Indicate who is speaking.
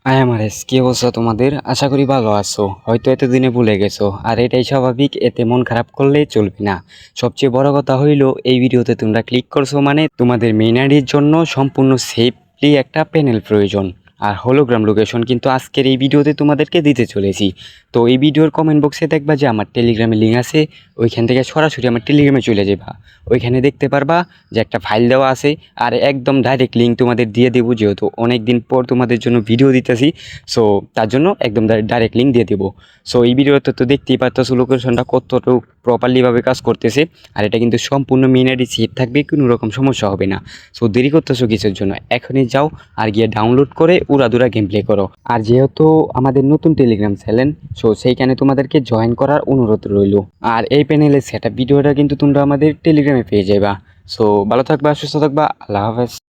Speaker 1: আমারেস কি অবস্থা তোমাদের? আশা করি ভালো আছো। হয়তো এতদিনে ভুলে গেছো, আর এটাই স্বাভাবিক। এতে মন খারাপ করলে চলবে না। সবচেয়ে বড় কথা হইলো, এই ভিডিওতে তোমরা ক্লিক করছো মানে তোমাদের মেইন আইডির জন্য সম্পূর্ণ সেফলি একটা প্যানেল প্রয়োজন। আর হলোগ্রাম লোকেশন কিন্তু আজকের এই ভিডিওতে তোমাদেরকে দিতে চলেছি। তো এই ভিডিওর কমেন্ট বক্সে দেখবা যে আমার টেলিগ্রামের লিঙ্ক আছে, ওইখান থেকে সরাসরি আমার টেলিগ্রামে চলে যাবা। ওইখানে দেখতে পারবা যে একটা ফাইল দেওয়া আছে, আর একদম ডাইরেক্ট লিঙ্ক তোমাদের দিয়ে দেবো, যেহেতু অনেক দিন পর তোমাদের জন্য ভিডিও দিতেছি। সো তার জন্য একদম ডাইরেক্ট লিঙ্ক দিয়ে দেবো। সো এই ভিডিওতে তো দেখতেই পারতেছো লোকেশনটা কতটুকু প্রপারলিভাবে কাজ করতেছে। আর এটা কিন্তু সম্পূর্ণ মেইন আইডি সেভ থাকবে, কোনো রকম সমস্যা হবে না। সো দেরি করতেছো কিছুর জন্য, এখনই যাও আর গিয়ে ডাউনলোড করে উড়াদুরা গেম প্লে করো। আর যেহেতু আমাদের নতুন টেলিগ্রাম চ্যানেল, সো সেইখানে তোমাদেরকে জয়েন করার অনুরোধ রইল। আর এই প্যানেলের সেটআপ ভিডিওটা কিন্তু তোমরা আমাদের টেলিগ্রামে পেয়ে যাবা। সো ভালো থাকবা, সুস্থ থাকবা, আল্লাহ হাফেজ।